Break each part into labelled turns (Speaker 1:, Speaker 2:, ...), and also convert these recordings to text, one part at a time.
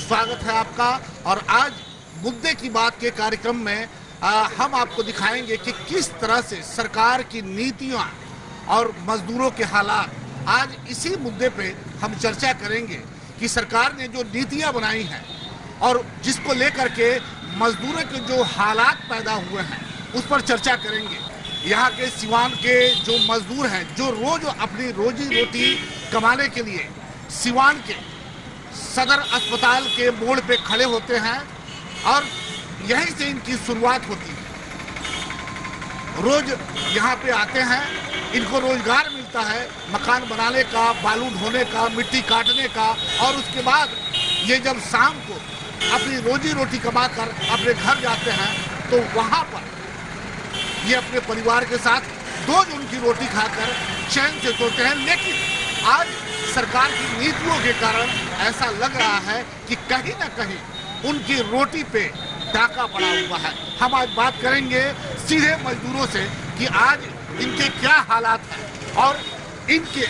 Speaker 1: स्वागत है आपका। और आज मुद्दे की बात के कार्यक्रम में हम आपको दिखाएंगे कि किस तरह से सरकार की नीतियां और मजदूरों के हालात, आज इसी मुद्दे पे हम चर्चा करेंगे कि सरकार ने जो नीतियां बनाई हैं और जिसको लेकर के मजदूरों के जो हालात पैदा हुए हैं उस पर चर्चा करेंगे। यहाँ के सिवान के जो मजदूर हैं, जो रोज अपनी रोजी रोटी कमाने के लिए सिवान के सदर अस्पताल के मोड़ पे खड़े होते हैं और यहीं से इनकी शुरुआत होती है। रोज यहाँ पे आते हैं, इनको रोजगार मिलता है मकान बनाने का, बालू ढोने का, मिट्टी काटने का, और उसके बाद ये जब शाम को अपनी रोजी रोटी कमाकर अपने घर जाते हैं तो वहाँ पर ये अपने परिवार के साथ रोज उनकी रोटी खाकर चैन से सोते हैं। लेकिन आज सरकार की नीतियों के कारण ऐसा लग रहा है कि कहीं ना कहीं उनकी रोटी पे डाका पड़ा हुआ है। हम आज बात करेंगे सीधे मजदूरों से कि आज इनके क्या हालात हैं, और इनके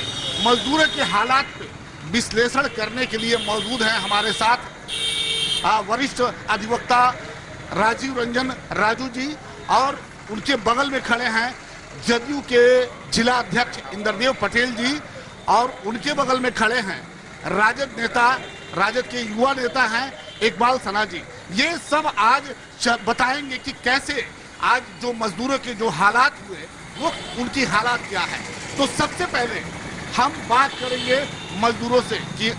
Speaker 1: मजदूरों के हालात पे विश्लेषण करने के लिए मौजूद हैं हमारे साथ वरिष्ठ अधिवक्ता राजीव रंजन राजू जी, और उनके बगल में खड़े हैं जदयू के जिला अध्यक्ष इंद्रदेव पटेल जी, और उनके बगल में खड़े हैं राजद नेता, राजद के युवा नेता हैं इकबाल सना जी। ये सब आज बताएंगे कि कैसे आज जो मजदूरों के जो हालात हुए वो उनकी हालात क्या है। तो सबसे पहले हम बात करेंगे मजदूरों से कि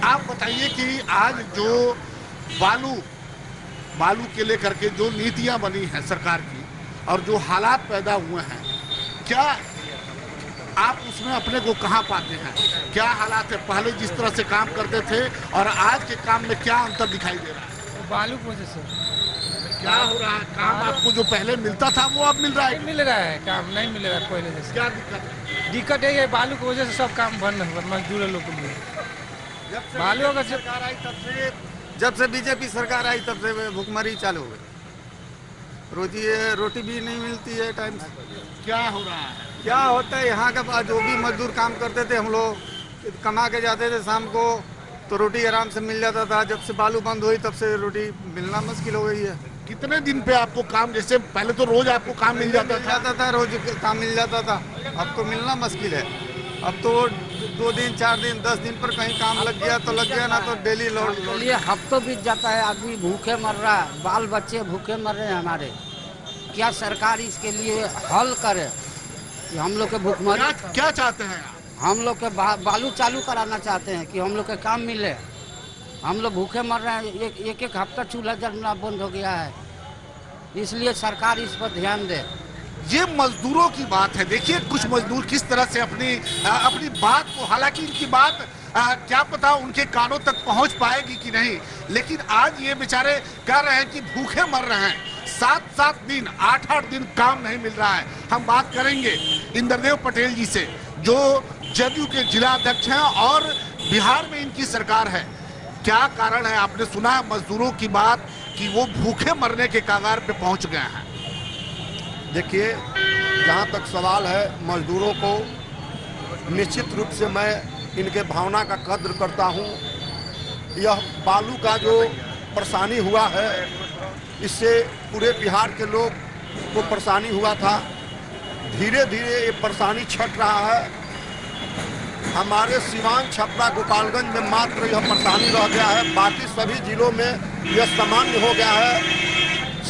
Speaker 1: आप बताइए कि आज जो बालू के लेकर के जो नीतियां बनी हैं सरकार की और जो हालात पैदा हुए हैं, क्या आप उसमें अपने को कहाँ पाते हैं? क्या हालात है? पहले जिस तरह से काम करते थे और आज के काम में क्या अंतर दिखाई दे रहा है?
Speaker 2: बालू की वजह से
Speaker 1: क्या हो रहा है? काम आपको जो पहले मिलता था वो अब मिल रहा है?
Speaker 2: नहीं मिल रहा है, काम नहीं मिल रहा है पहले जैसे।
Speaker 1: क्या दिक्कत है?
Speaker 2: दिक्कत है बालू की वजह से सब काम बंद हुआ मजदूर लोग के लिए। बालू का
Speaker 3: सरकार आई तब से, जब से बीजेपी सरकार आई तब से भुखमरी चालू हो गई। रोटी भी नहीं मिलती है टाइम से।
Speaker 1: क्या हो रहा है?
Speaker 3: क्या होता है यहाँ का जो भी मजदूर काम करते थे, हम लोग कमा के जाते थे शाम को तो रोटी आराम से मिल जाता था। जब से बालू बंद हुई तब से रोटी मिलना मुश्किल हो गई है।
Speaker 1: कितने दिन पे आपको काम, जैसे पहले तो रोज आपको काम मिल जाता था?
Speaker 3: रोज काम मिल जाता था, अब तो मिलना मुश्किल है। अब तो 2 दिन 4 दिन 10 दिन पर कहीं काम लग गया तो लग गया, ना तो डेली लोड
Speaker 4: लिए हफ्तों बीत जाता है, आदमी भूखे मर रहा है, बाल बच्चे भूखे मर रहे हैं हमारे। क्या सरकार इसके लिए हल करे कि हम लोग के भूखमरी?
Speaker 1: क्या चाहते हैं?
Speaker 4: हम लोग के बालू चालू कराना चाहते हैं कि हम लोग के काम मिले। हम लोग भूखे मर रहे हैं, एक हफ्ता चूल्हा जलना बंद हो गया है, इसलिए सरकार इस पर ध्यान दे।
Speaker 1: ये मजदूरों की बात है। देखिए कुछ मजदूर किस तरह से अपनी बात को, हालांकि इनकी बात क्या पता उनके कानों तक पहुंच पाएगी कि नहीं, लेकिन आज ये बेचारे कह रहे हैं कि भूखे मर रहे हैं। 7-7 दिन 8-8 दिन काम नहीं मिल रहा है। हम बात करेंगे इंद्रदेव पटेल जी से, जो जदयू के जिला अध्यक्ष हैं और बिहार में इनकी सरकार है। क्या कारण है? आपने सुना है मजदूरों की बात कि वो भूखे मरने के कगार पे पहुंच गए हैं।
Speaker 5: देखिए, जहाँ तक सवाल है मजदूरों को, निश्चित रूप से मैं इनके भावना का कद्र करता हूँ। यह बालू का जो परेशानी हुआ है, इससे पूरे बिहार के लोग को परेशानी हुआ था। धीरे धीरे ये परेशानी छट रहा है। हमारे सिवान, छपरा, गोपालगंज में मात्र यह परेशानी रह गया है, बाकी सभी जिलों में यह सामान्य हो गया है।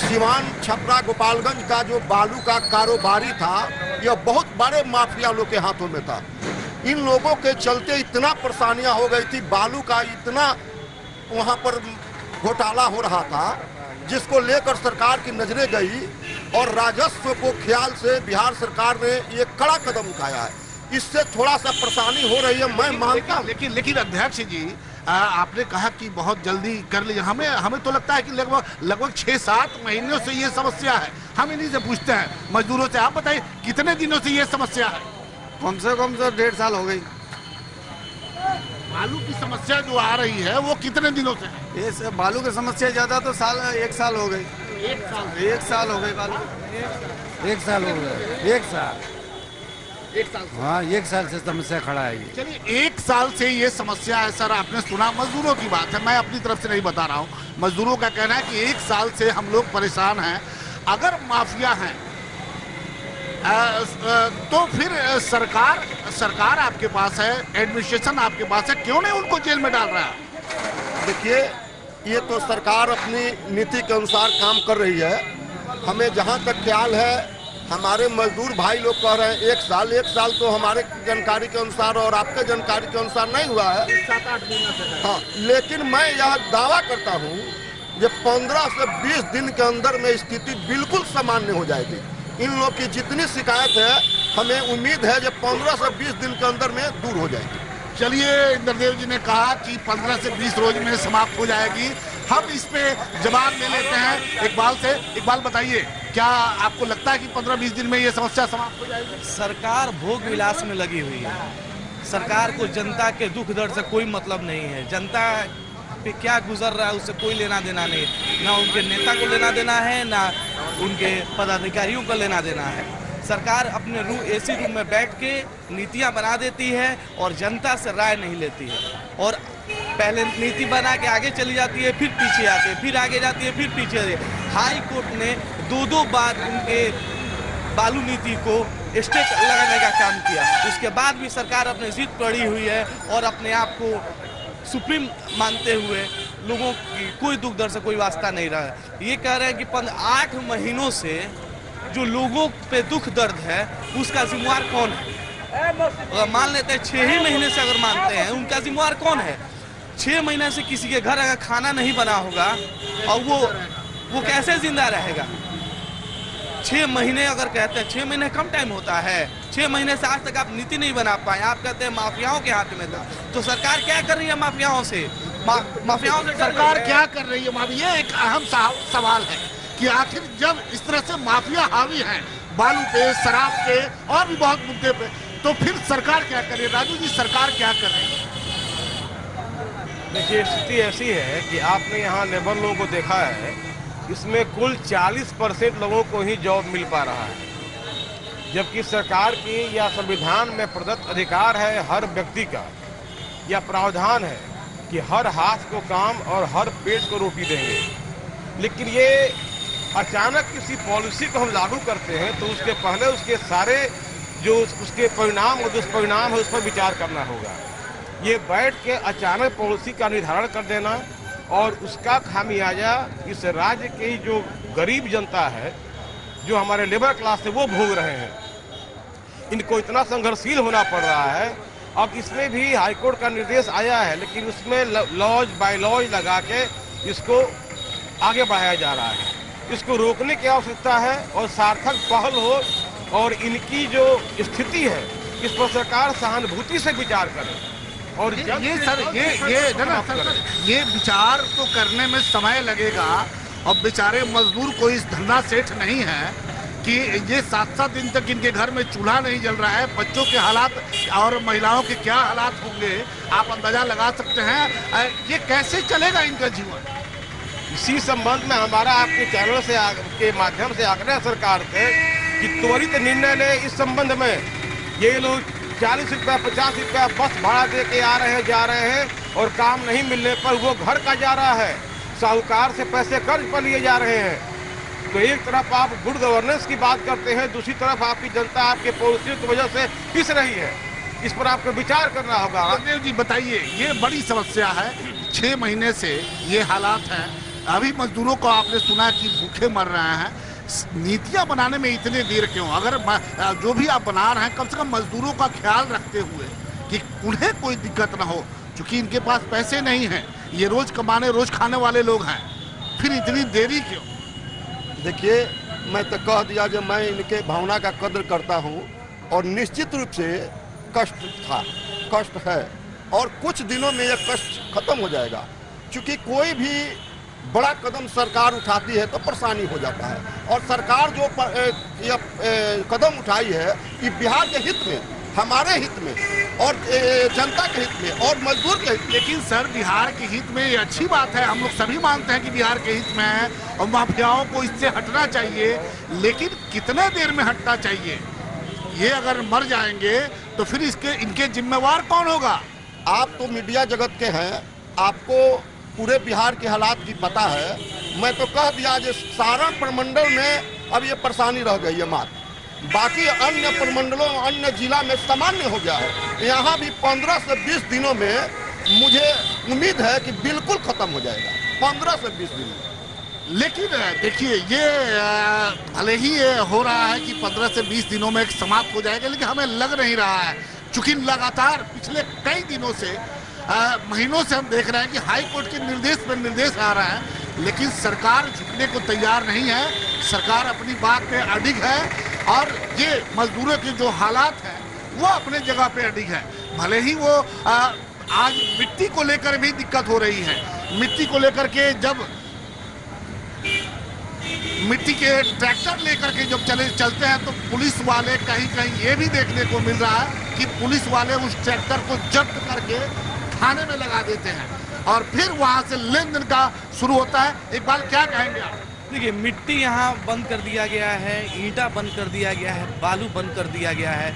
Speaker 5: सिवान, छपरा, गोपालगंज का जो बालू का कारोबारी था, यह बहुत बड़े माफिया लोग के हाथों में था। इन लोगों के चलते इतना परेशानियां हो गई थी, बालू का इतना वहां पर घोटाला हो रहा था, जिसको लेकर सरकार की नजरें गई और राजस्व को ख्याल से बिहार सरकार ने ये कड़ा कदम उठाया है। इससे थोड़ा सा परेशानी हो रही है, मैं मानता हूं।
Speaker 1: लेकिन अध्यक्ष जी, आपने कहा कि बहुत जल्दी कर लीजिए। हमें तो लगता है कि लगभग 6-7 महीनों से ये समस्या है। हम इन्हीं से पूछते हैं मजदूरों से, आप बताइए कितने दिनों से ये समस्या है?
Speaker 3: कम से कम तो 1.5 साल हो गई।
Speaker 1: बालू की समस्या जो आ रही है वो कितने दिनों से है?
Speaker 3: ये बालू की समस्या ज्यादा तो 1 साल हो गई।
Speaker 1: 1 साल?
Speaker 3: 1 साल हो गई बालू।
Speaker 2: 1 साल हो गया। 1 साल
Speaker 1: 1 साल से?
Speaker 6: हाँ, 1 साल से समस्या खड़ा है ये।
Speaker 1: चलिए, 1 साल से ये समस्या है सर। आपने सुना, मजदूरों की बात है, मैं अपनी तरफ से नहीं बता रहा हूँ। मजदूरों का कहना है कि 1 साल से हम लोग परेशान हैं। अगर माफिया हैं तो फिर सरकार आपके पास है, एडमिनिस्ट्रेशन आपके पास है, क्यों नहीं उनको जेल में डाल रहा है?
Speaker 5: देखिए, ये तो सरकार अपनी नीति के अनुसार काम कर रही है। हमें जहाँ तक ख्याल है, हमारे मजदूर भाई लोग कह रहे हैं 1 साल तो हमारे जानकारी के अनुसार और आपके जानकारी के अनुसार नहीं हुआ है,
Speaker 1: 7-8 दिन से।
Speaker 5: हाँ, लेकिन मैं यह दावा करता हूँ ये 15 से 20 दिन के अंदर में स्थिति बिल्कुल सामान्य हो जाएगी। इन लोग की जितनी शिकायत है, हमें उम्मीद है कि 15 से 20 दिन के अंदर में दूर हो जाएगी।
Speaker 1: चलिए, इंद्रदेव जी ने कहा कि 15 से 20 रोज में समाप्त हो जाएगी। हम इस पे जवाब ले लेते हैं इकबाल से। इकबाल, बताइए, क्या आपको लगता है कि 15-20 दिन में ये समस्या समाप्त हो जाएगी?
Speaker 7: सरकार भोग विलास में लगी हुई है। सरकार को जनता के दुख दर्द से कोई मतलब नहीं है। जनता पे क्या गुजर रहा है उससे कोई लेना देना नहीं, ना उनके नेता को लेना देना है, ना उनके पदाधिकारियों को लेना देना है। सरकार अपने एसी रूम में बैठ के नीतियां बना देती है और जनता से राय नहीं लेती है। और पहले नीति बना के आगे चली जाती है, फिर पीछे आती है, फिर आगे जाती है, फिर पीछे आती है। हाई कोर्ट ने 2 बार उनके बालू नीति को स्टे लगाने का काम किया। उसके बाद भी सरकार अपनी जिद पड़ी हुई है और अपने आप को सुप्रीम मानते हुए लोगों की कोई दुख दर्द से कोई वास्ता नहीं रहा है। ये कह रहे हैं कि 8 महीनों से जो लोगों पे दुख दर्द है उसका जिम्मेवार कौन है? अगर मान लेते हैं 6 ही महीने से अगर मानते हैं, उनका जिम्मेवार कौन है? 6 महीने से किसी के घर अगर खाना नहीं बना होगा और वो कैसे जिंदा रहेगा? 6 महीने अगर कहते हैं, 6 महीने कम टाइम होता है। 6 महीने से आज तक आप नीति नहीं बना पाए। आप कहते हैं माफियाओं के हाथ में था, तो सरकार क्या कर रही है माफियाओं से? माफियाओं से
Speaker 1: सरकार क्या कर रही है? ये एक अहम सवाल है कि आखिर जब इस तरह से माफिया हावी हैं बालू पे, शराब पे और भी बहुत मुद्दे पे, तो फिर सरकार क्या कर रही है? राजू जी, सरकार क्या कर रही है?
Speaker 8: देखिए, स्थिति ऐसी है कि आपने यहाँ लेबर लोगों को देखा है, इसमें कुल 40% लोगों को ही जॉब मिल पा रहा है, जबकि सरकार की या संविधान में प्रदत्त अधिकार है हर व्यक्ति का, या प्रावधान है कि हर हाथ को काम और हर पेट को रोटी देंगे। लेकिन ये अचानक किसी पॉलिसी को हम लागू करते हैं तो उसके पहले उसके सारे जो उसके परिणाम और दुष्परिणाम है उस पर विचार करना होगा। ये बैठ के अचानक पॉलिसी का निर्धारण कर देना और उसका खामियाजा इस राज्य की जो गरीब जनता है, जो हमारे लेबर क्लास है, वो भोग रहे हैं। इनको इतना संघर्षशील होना पड़ रहा है। अब इसमें भी हाईकोर्ट का निर्देश आया है, लेकिन उसमें लॉज बाय लॉज लगा के इसको आगे बढ़ाया जा रहा है। इसको रोकने की आवश्यकता है और सार्थक पहल हो और इनकी जो स्थिति है इस पर सरकार सहानुभूति से विचार करे। और
Speaker 1: ये सर ये विचार तो करने में समय लगेगा। और बेचारे मजदूर कोई इस धंधा सेठ नहीं है कि ये 7-7 दिन तक इनके घर में चूल्हा नहीं जल रहा है। बच्चों के हालात और महिलाओं के क्या हालात होंगे आप अंदाजा लगा सकते हैं। ये कैसे चलेगा इनका जीवन?
Speaker 8: इसी संबंध में हमारा आपके चैनल से के माध्यम से आग्रह सरकार से कि त्वरित निर्णय ले इस संबंध में। ये लोग 40 रुपया 50 रुपया बस भाड़ा दे के आ रहे हैं, जा रहे हैं और काम नहीं मिलने पर वो घर का जा रहा है, साहूकार से पैसे कर्ज पर लिए जा रहे हैं। तो एक तरफ आप गुड गवर्नेंस की बात करते हैं, दूसरी तरफ आपकी जनता आपके पॉलिसियों की वजह से पिस रही है। इस पर आपको विचार करना होगा।
Speaker 1: देव जी बताइए, ये बड़ी समस्या है, 6 महीने से ये हालात हैं। अभी मजदूरों को आपने सुना कि भूखे मर रहे हैं। नीतियां बनाने में इतने देर क्यों? अगर जो भी आप बना रहे हैं, कम से कम मजदूरों का ख्याल रखते हुए कि उन्हें कोई दिक्कत ना हो, क्योंकि इनके पास पैसे नहीं हैं, ये रोज कमाने रोज खाने वाले लोग हैं, फिर इतनी देरी क्यों?
Speaker 5: देखिए, मैं तो कह दिया जब मैं इनके भावना का कद्र करता हूँ और निश्चित रूप से कष्ट था, कष्ट है और कुछ दिनों में यह कष्ट खत्म हो जाएगा। क्योंकि कोई भी बड़ा कदम सरकार उठाती है तो परेशानी हो जाता है और सरकार जो कदम उठाई है कि बिहार के हित में, हमारे हित में और जनता के हित में और मजदूर के हित में।
Speaker 1: लेकिन सर, बिहार के हित में ये अच्छी बात है, हम लोग सभी मानते हैं कि बिहार के हित में है और माफियाओं को इससे हटना चाहिए, लेकिन कितने देर में हटना चाहिए ये अगर मर जाएंगे तो फिर इनके जिम्मेवार कौन होगा?
Speaker 5: आप तो मीडिया जगत के हैं, आपको पूरे बिहार के हालात की पता है। मैं तो कह दिया जो सारण प्रमंडल में अब ये परेशानी रह गई है मात्र, बाकी अन्य प्रमंडलों अन्य जिला में सामान्य हो गया है। यहाँ भी 15 से 20 दिनों में मुझे उम्मीद है कि बिल्कुल खत्म हो जाएगा, 15 से 20 दिन में।
Speaker 1: लेकिन देखिए ये भले ही ये हो रहा है कि 15 से 20 दिनों में समाप्त हो जाएगा, लेकिन हमें लग नहीं रहा है, चूंकि लगातार पिछले कई दिनों से महीनों से हम देख रहे हैं कि हाई कोर्ट के निर्देश पर निर्देश आ रहा है, लेकिन सरकार झुकने को तैयार नहीं है। सरकार अपनी बात पे अडिग है और ये मजदूरों के जो हालात हैं वो अपने जगह पे अडिग है। भले ही वो आज मिट्टी को लेकर भी दिक्कत हो रही है। मिट्टी को लेकर के जब मिट्टी के ट्रैक्टर लेकर के जब चलते हैं तो पुलिस वाले कहीं कहीं ये भी देखने को मिल रहा है कि पुलिस वाले उस ट्रैक्टर को जब्त करके थाने में लगा देते हैं और फिर वहां से लेन देन का शुरू होता है। एक बार क्या कहेंगे आप?
Speaker 7: देखिए, मिट्टी यहाँ बंद कर दिया गया है, ईंटा बंद कर दिया गया है, बालू बंद कर दिया गया है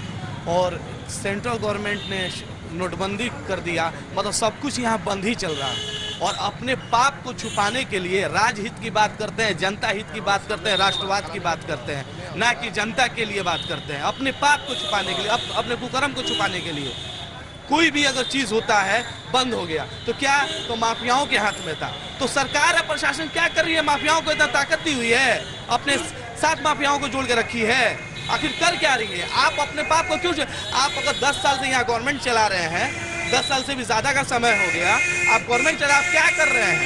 Speaker 7: और सेंट्रल गवर्नमेंट ने नोटबंदी कर दिया। मतलब सब कुछ यहाँ बंद ही चल रहा है और अपने पाप को छुपाने के लिए राजहित की बात करते हैं, जनता हित की बात करते हैं, राष्ट्रवाद की बात करते हैं, ना कि जनता के लिए बात करते हैं। अपने पाप को छुपाने के लिए, अपने कुकर्म को छुपाने के लिए कोई भी अगर चीज होता है बंद हो गया तो क्या तो माफियाओं के हाथ में था। तो सरकार और प्रशासन क्या कर रही है? माफियाओं को इतना ताकत दी हुई है, अपने साथ माफियाओं को जोड़ के रखी है, आखिर कर क्या रही है? आप अपने पाप को क्यों? आप अगर 10 साल से यहाँ गवर्नमेंट चला रहे हैं, 10 साल से भी ज्यादा का समय हो गया, आप गवर्नमेंट चला, आप क्या कर रहे हैं?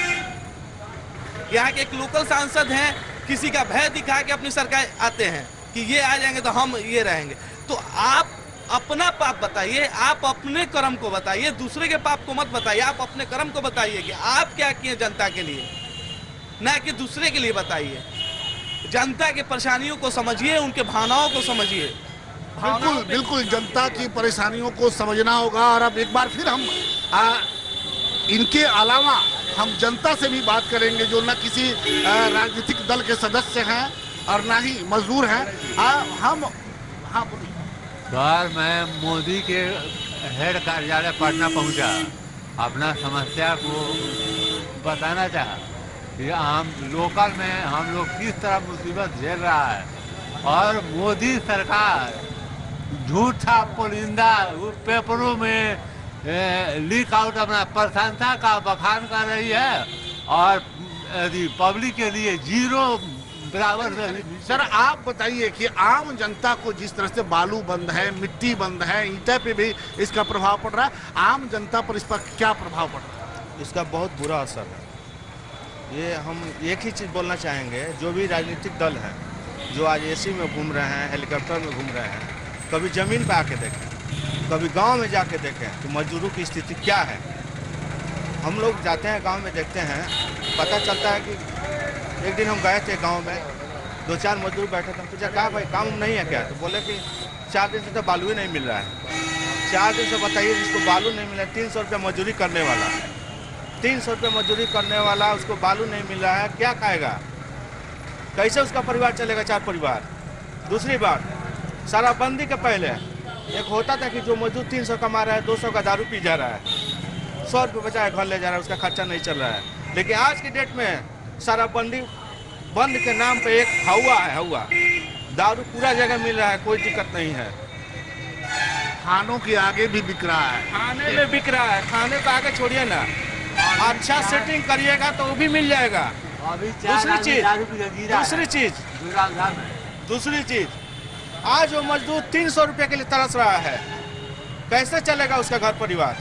Speaker 7: यहाँ के एक लोकल सांसद हैं, किसी का भय दिखा के अपनी सरकार आते हैं कि ये आ जाएंगे तो हम ये रहेंगे। तो आप अपना पाप बताइए, आप अपने कर्म को बताइए, दूसरे के पाप को मत बताइए। आप अपने कर्म को बताइए कि आप क्या किए जनता के लिए, ना कि दूसरे के लिए बताइए। जनता की परेशानियों को समझिए, उनके भावनाओं को समझिए।
Speaker 1: बिल्कुल बिल्कुल जनता की परेशानियों को समझना होगा। और अब एक बार फिर हम इनके अलावा हम जनता से भी बात करेंगे जो न किसी राजनीतिक दल के सदस्य हैं और ना ही मजदूर हैं। हाँ बोलिए।
Speaker 6: सर, मैं मोदी के हेड कार्यालय पटना पहुंचा, अपना समस्या को बताना चाहा कि हम लोकल में हम लोग किस तरह मुसीबत झेल रहा है और मोदी सरकार झूठा पुलिंदा पेपरों में लीक आउट अपना प्रशंसा का बखान कर रही है और पब्लिक के लिए जीरो बराबर।
Speaker 1: सर आप बताइए कि आम जनता को जिस तरह से बालू बंद है, मिट्टी बंद है, ईंटे पे भी इसका प्रभाव पड़ रहा है, आम जनता पर इस पर क्या प्रभाव पड़ रहा है?
Speaker 7: इसका बहुत बुरा असर है। ये हम एक ही चीज़ बोलना चाहेंगे, जो भी राजनीतिक दल हैं जो आज एसी में घूम रहे हैं, हेलीकॉप्टर में घूम रहे हैं, कभी ज़मीन पे आके देखें, कभी गांव में जाके देखें कि मजदूरों की स्थिति क्या है। हम लोग जाते हैं गांव में, देखते हैं, पता चलता है कि एक दिन हम गए थे गांव में, 2-4 मजदूर बैठे थे, पूछा कहा भाई काम नहीं है क्या? तो बोले कि 4 दिन से तो बालू ही नहीं मिल रहा है। 4 दिन से बताइए जिसको बालू नहीं मिला, 300 रुपये मजदूरी करने वाला, 300 रुपये मजदूरी करने वाला, उसको बालू नहीं मिल रहा है, क्या खाएगा? कैसे उसका परिवार चलेगा? 4 परिवार। दूसरी बात, शराबबंदी के पहले एक होता था कि जो मजदूर 300 कमा रहा है, 200 का दारू पी जा रहा है, 100 रुपये बचा घर ले जा रहा है, उसका खर्चा नहीं चल रहा है। लेकिन आज की डेट में शराबबंदी बंद के नाम पे एक हवा है, हवा दारू पूरा जगह मिल रहा है, कोई दिक्कत नहीं है।
Speaker 1: खानों के आगे भी बिक रहा है,
Speaker 7: खाने में बिक रहा है, खाने को आगे छोड़िए ना, अच्छा सेटिंग करिएगा तो वो भी मिल जाएगा। दूसरी चीज आज वो मजदूर 300 रुपये के लिए तरस रहा है, कैसे चलेगा उसका घर परिवार?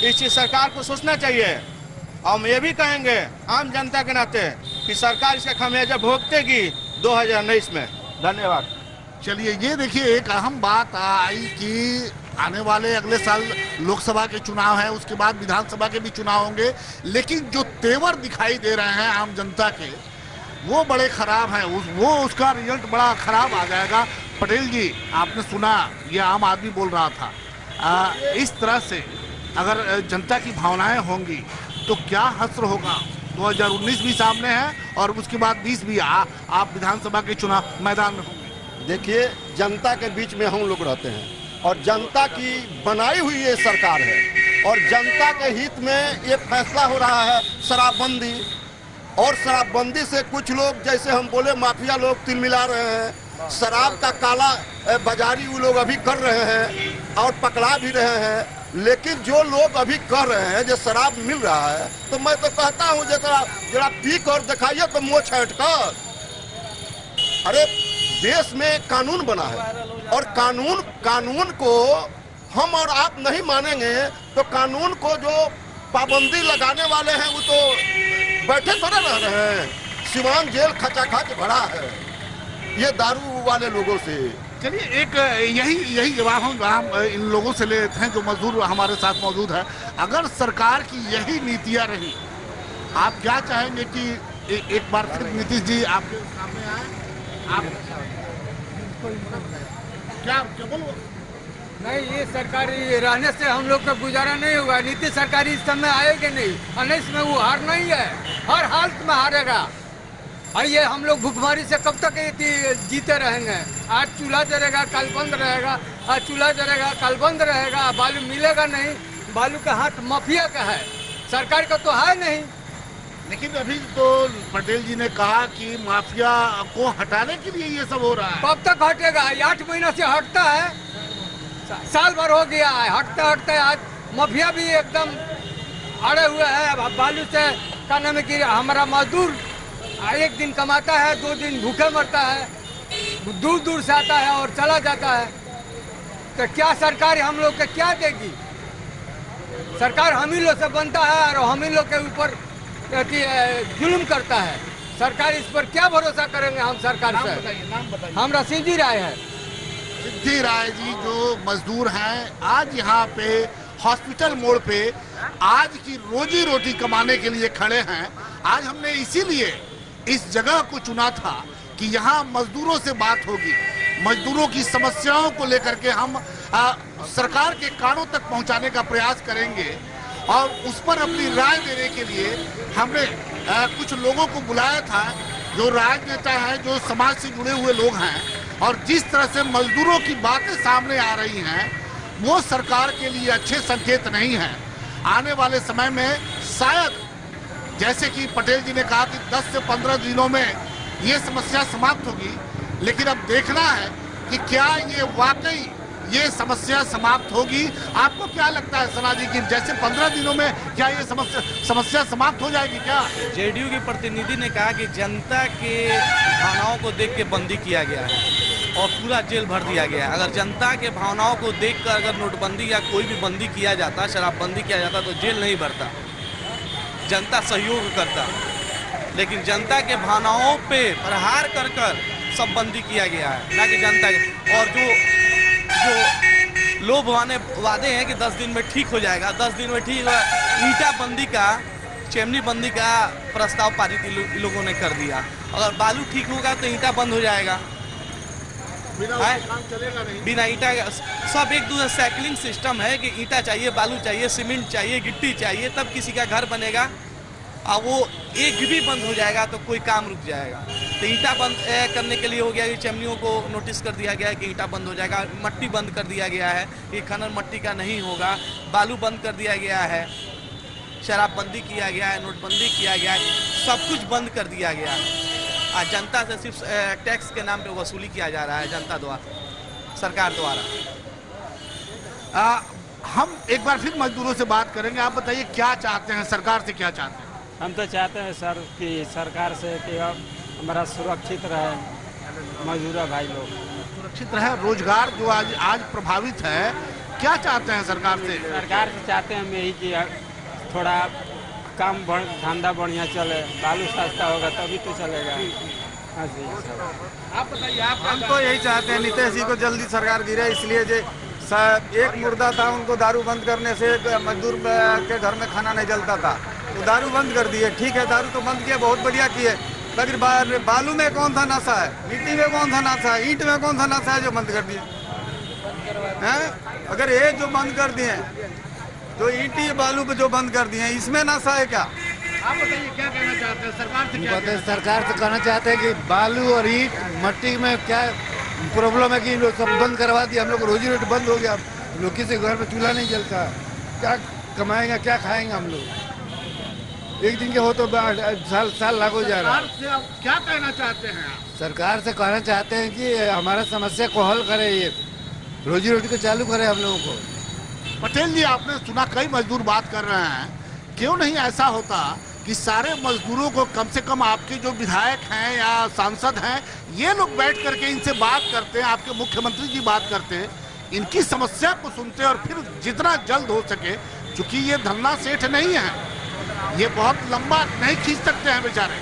Speaker 7: इस चीज सरकार को सोचना चाहिए। हम ये भी कहेंगे आम जनता के नाते कि सरकार इसका खामियाजा भुगतेगी 2019 में। धन्यवाद।
Speaker 1: चलिए, ये देखिए एक अहम बात आई कि आने वाले अगले साल लोकसभा के चुनाव है, उसके बाद विधानसभा के भी चुनाव होंगे, लेकिन जो तेवर दिखाई दे रहे हैं आम जनता के वो बड़े खराब हैं। उसका रिजल्ट बड़ा खराब आ जाएगा। पटेल जी, आपने सुना ये आम आदमी बोल रहा था, इस तरह से अगर जनता की भावनाएं होंगी तो क्या हश्र होगा। 2019 भी सामने है और उसके बाद 20 भी आप विधानसभा के चुनाव मैदान में होंगे।
Speaker 5: देखिए, जनता के बीच में हम लोग रहते हैं और जनता की बनाई हुई ये सरकार है और जनता के हित में ये फैसला हो रहा है शराबबंदी। और शराबबंदी से कुछ लोग, जैसे हम बोले, माफिया लोग तिल मिला रहे हैं, शराब का काला बाजारी वो लोग अभी कर रहे हैं और पकड़ा भी रहे हैं। लेकिन जो लोग अभी कर रहे हैं, जो शराब मिल रहा है, तो मैं तो कहता हूँ जरा पी कर दिखाइए तो मुँह छाट कर। अरे देश में कानून बना है और कानून को हम और आप नहीं मानेंगे तो कानून को जो पाबंदी लगाने वाले हैं वो तो बैठे थोड़े रह रहे हैं। सिवान जेल खचाखच भरा है ये दारू वाले लोगों से।
Speaker 1: चलिए, एक यही जवाब हम इन लोगों से लेते हैं जो मजदूर हमारे साथ मौजूद है। अगर सरकार की यही नीतियां रही, आप क्या चाहेंगे कि एक बार फिर नीतीश जी आपके सामने आए? आप क्या बोलो?
Speaker 9: नहीं, ये सरकारी रहने से हम लोग का गुजारा नहीं होगा। नीतीश सरकारी इस समय आएगी नहीं, अनिश में वो हार नहीं है, हर हालत में हारेगा। और ये हम लोग भूखमरी से कब तक जीते रहेंगे? आज चूल्हा जलेगा, कल बंद रहेगा, आज चूल्हा जलेगा, कल बंद रहेगा। बालू मिलेगा नहीं, बालू का हाथ माफिया का है, सरकार का तो है नहीं।
Speaker 1: लेकिन अभी तो पटेल जी ने कहा कि माफिया को हटाने के लिए ये सब हो रहा है।
Speaker 9: कब तक हटेगा? 8 महीना से हटता है, साल भर हो गया है हटते हटते। आज माफिया भी एकदम अड़े हुए हैं बालू से। क्या नाम है कि हमारा मजदूर एक दिन कमाता है, 2 दिन भूखे मरता है, दूर दूर से आता है और चला जाता है। तो क्या सरकार हम लोग को क्या देगी? सरकार हम ही लोग से बनता है और हम ही लोग के ऊपर जुल्म करता है। सरकार इस पर क्या भरोसा करेंगे हम सरकार से?
Speaker 1: नाम बताइए।
Speaker 9: हमरा सिद्धि राय है।
Speaker 1: सिद्धि राय जी जो मजदूर हैं, आज यहाँ पे हॉस्पिटल मोड़ पे आज की रोजी रोटी कमाने के लिए खड़े हैं। आज हमने इसीलिए इस जगह को चुना था कि यहाँ मजदूरों से बात होगी, मजदूरों की समस्याओं को लेकर के हम सरकार के कानों तक पहुँचाने का प्रयास करेंगे और उस पर अपनी राय देने के लिए हमने कुछ लोगों को बुलाया था जो राजनेता हैं, जो समाज से जुड़े हुए लोग हैं। और जिस तरह से मजदूरों की बातें सामने आ रही हैं वो सरकार के लिए अच्छे संकेत नहीं हैं। आने वाले समय में शायद, जैसे कि पटेल जी ने कहा कि 10 से 15 दिनों में ये समस्या समाप्त होगी, लेकिन अब देखना है कि क्या ये वाकई ये समस्या समाप्त होगी। आपको क्या लगता है सना जी कि जैसे 15 दिनों में क्या ये समस्या समाप्त हो जाएगी क्या?
Speaker 7: जेडीयू के प्रतिनिधि ने कहा कि जनता के भावनाओं को देख के बंदी किया गया है और पूरा जेल भर दिया गया है। अगर जनता के भावनाओं को देखकर अगर नोटबंदी या कोई भी बंदी किया जाता, शराबबंदी किया जाता, तो जेल नहीं भरता, जनता सहयोग करता। लेकिन जनता के भावनाओं पे प्रहार कर कर सब बंदी किया गया है, ना कि जनता के। और जो लोग वादे हैं कि 10 दिन में ठीक हो जाएगा, 10 दिन में ठीक होगा। ईंटा बंदी का, चिमनी बंदी का प्रस्ताव पारित इन लोगों ने कर दिया। अगर बालू ठीक होगा तो ईंटा बंद हो जाएगा,
Speaker 1: काम चलेगा नहीं।
Speaker 7: बिना ईंटा सब एक दूसरे साइकिलिंग सिस्टम है कि ईंटा चाहिए, बालू चाहिए, सीमेंट चाहिए, गिट्टी चाहिए, तब किसी का घर बनेगा। और वो एक भी बंद हो जाएगा तो कोई काम रुक जाएगा। तो ईंटा बंद करने के लिए हो गया कि चिमनियों को नोटिस कर दिया गया है कि ईंटा बंद हो जाएगा। मट्टी बंद कर दिया गया है कि खनन मट्टी का नहीं होगा। बालू बंद कर दिया गया है, शराबबंदी किया गया है, नोटबंदी किया गया है, सब कुछ बंद कर दिया गया है। आज जनता से सिर्फ टैक्स के नाम पे वसूली किया जा रहा है जनता द्वारा, सरकार द्वारा।
Speaker 1: हम एक बार फिर मजदूरों से बात करेंगे। आप बताइए क्या चाहते हैं, सरकार से क्या चाहते हैं?
Speaker 10: हम तो चाहते हैं सर कि सरकार से कि अब हमारा सुरक्षित रहे मजदूर भाई लोग,
Speaker 1: सुरक्षित रहे, रोजगार जो आज प्रभावित है। क्या चाहते हैं सरकार से?
Speaker 10: सरकार से चाहते हैं हम यही कि थोड़ा काम धंधा बढ़िया चले, बालू सस्ता होगा तभी तो चलेगा। हाँ जी सर,
Speaker 1: आप बताइए।
Speaker 3: हम तो यही चाहते हैं नीतीश जी को जल्दी सरकार गिरे, इसलिए जो एक मुर्दा था उनको दारू बंद करने से मजदूर के घर में खाना नहीं जलता था, तो दारू बंद कर दिए। ठीक है, दारू तो बंद किए, बहुत बढ़िया किए, लेकिन बालू में कौन सा नशा है, मिट्टी में कौन सा नशा है, ईंट में कौन सा नशा है जो बंद कर दिए हैं? अगर ये जो बंद कर दिए, जो ईंटी बालू पे जो बंद कर दिए, इसमें नशा है क्या?
Speaker 1: आप बताइए क्या कहना चाहते हैं सरकार से? क्या
Speaker 11: सरकार से कहना चाहते हैं कि बालू और ईंट मट्टी में क्या प्रॉब्लम है कि इन लोग सब बंद करवा दिया, हम लोग रोजी रोटी बंद हो गया, हम लोग किसी घर में चूल्हा नहीं जलता, क्या कमाएंगे क्या खाएंगे हम लोग। एक दिन के हो तो साल लागू जा रहा है।
Speaker 1: सरकार से आप क्या कहना चाहते हैं?
Speaker 11: सरकार से कहना चाहते हैं कि हमारा समस्या को हल करे, ये रोजी रोटी को चालू करे हम लोगों को।
Speaker 1: पटेल जी, आपने सुना कई मजदूर बात कर रहे हैं, क्यों नहीं ऐसा होता कि सारे मजदूरों को कम से कम आपके जो विधायक हैं या सांसद हैं ये लोग बैठ करके इनसे बात करते हैं, आपके मुख्यमंत्री जी बात करते हैं, इनकी समस्या को सुनते हैं और फिर जितना जल्द हो सके, क्योंकि ये धन्ना सेठ नहीं है, ये बहुत लंबा नहीं खींच सकते हैं बेचारे,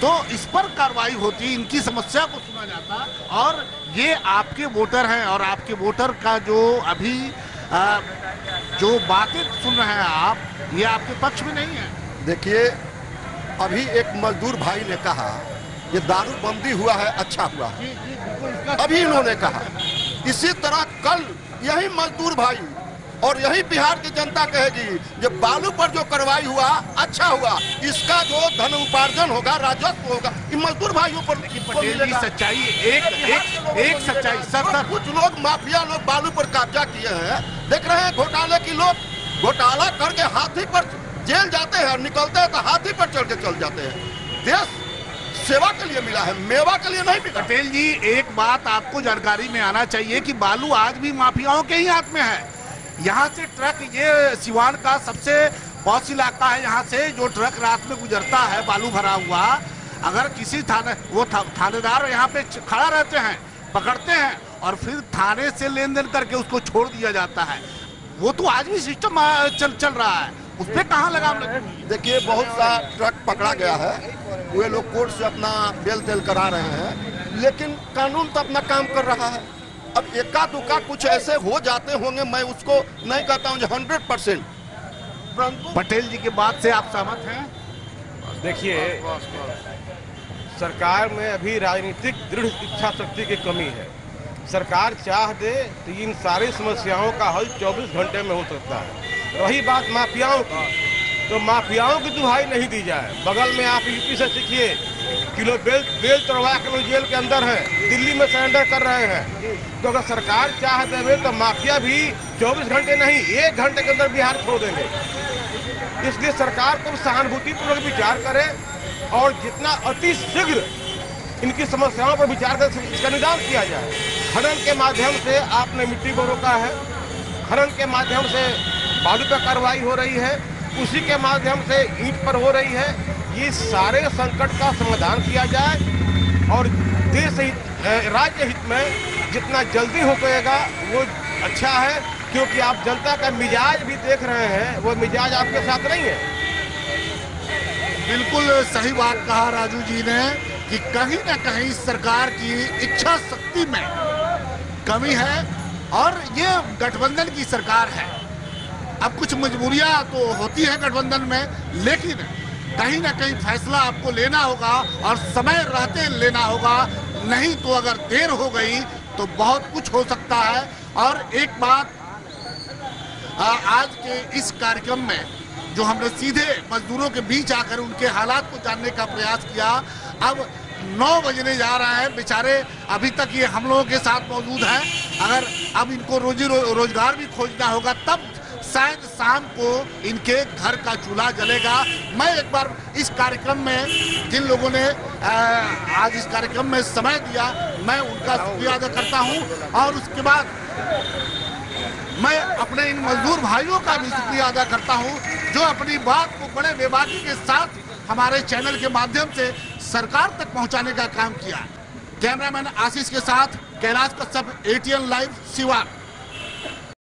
Speaker 1: तो इस पर कार्रवाई होती, इनकी समस्या को सुना जाता। और ये आपके वोटर हैं और आपके वोटर का जो अभी जो बातें सुन रहे हैं आप, ये आपके पक्ष में नहीं है।
Speaker 5: देखिए, अभी एक मजदूर भाई ने कहा ये दारूबंदी हुआ है, अच्छा हुआ है, अभी इन्होंने कहा। इसी तरह कल यही मजदूर भाई और यही बिहार की जनता कहेगी ये बालू पर जो कार्रवाई हुआ अच्छा हुआ, इसका जो धन उपार्जन होगा, राजस्व होगा, ये मजदूर भाइयों पर
Speaker 1: पटेल जी, सच्चाई एक सच्चाई सर,
Speaker 5: कुछ लोग माफिया लोग बालू पर कब्जा किए हैं, देख रहे हैं घोटाले की लोग घोटाला करके हाथी पर जेल जाते हैं और निकलते हैं तो हाथी पर चढ़ के चल जाते हैं। देश सेवा के लिए मिला है, मेवा के लिए नहीं मिला।
Speaker 1: पटेल जी, एक बात आपको जानकारी में आना चाहिए कि बालू आज भी माफियाओं के ही हाथ में है। यहाँ से ट्रक, ये सिवान का सबसे पॉश इलाका है, यहाँ से जो ट्रक रात में गुजरता है बालू भरा हुआ, अगर किसी थानेदार यहाँ पे खड़ा रहते हैं, पकड़ते हैं और फिर थाने से लेन देन करके उसको छोड़ दिया जाता है। वो तो आज भी सिस्टम चल रहा है, उस पर कहाँ लगाम लगेगी?
Speaker 5: देखिए, बहुत सा ट्रक पकड़ा गया है, वे लोग कोर्ट से अपना बेल तेल करा रहे हैं, लेकिन कानून तो अपना काम कर रहा है। अब एका दुका कुछ ऐसे हो जाते होंगे, मैं उसको नहीं कहता हूँ 100%, परंतु
Speaker 1: पटेल जी की बात से आप सहमत हैं?
Speaker 8: देखिए, सरकार में अभी राजनीतिक दृढ़ इच्छा शक्ति की कमी है। सरकार चाह दे तो इन सारी समस्याओं का हल 24 घंटे में हो सकता है। रही बात माफियाओं की, तो माफियाओं की दुहाई नहीं दी जाए। बगल में आप यूपी से सीखिए, किलो बेल तोड़वा के लोग जेल के अंदर हैं, दिल्ली में सरेंडर कर रहे हैं। तो अगर सरकार चाह देवे तो माफिया भी 24 घंटे नहीं 1 घंटे के अंदर बिहार छोड़ देंगे। इसलिए सरकार को सहानुभूतिपूर्वक विचार करे और जितना अति शीघ्र इनकी समस्याओं पर विचार कर इसका निदान किया जाए। खनन के माध्यम से आपने मिट्टी को रोका है, खनन के माध्यम से बालू पर कार्रवाई हो रही है, उसी के माध्यम से ईंट पर हो रही है। ये सारे संकट का समाधान किया जाए और देश हित, राज्य हित में जितना जल्दी हो पाएगा वो अच्छा है, क्योंकि आप जनता का मिजाज भी देख रहे हैं, वो मिजाज आपके साथ नहीं है।
Speaker 1: बिल्कुल सही बात कहा राजू जी ने कि कहीं ना कहीं सरकार की इच्छा शक्ति में कमी है और ये गठबंधन की सरकार है। अब कुछ मजबूरियां तो होती है गठबंधन में, लेकिन कहीं ना कहीं फैसला आपको लेना होगा और समय रहते लेना होगा, नहीं तो अगर देर हो गई तो बहुत कुछ हो सकता है। और एक बात, आज के इस कार्यक्रम में जो हमने सीधे मजदूरों के बीच आकर उनके हालात को जानने का प्रयास किया, अब 9 बजने जा रहा है, बेचारे अभी तक ये हम लोगों के साथ मौजूद हैं। अगर अब इनको रोजगार भी खोजना होगा तब शायद शाम को इनके घर का चूल्हा जलेगा। मैं एक बार इस कार्यक्रम में जिन लोगों ने आज इस कार्यक्रम में समय दिया, मैं उनका शुक्रिया अदा करता हूं और उसके बाद मैं अपने इन मजदूर भाइयों का भी शुक्रिया अदा करता हूं जो अपनी बात को बड़े बेबाकी के साथ हमारे चैनल के माध्यम से सरकार तक पहुंचाने का काम किया। कैमरामैन आशीष के साथ कैलाश कश्यप, ATN लाइव, सिवान।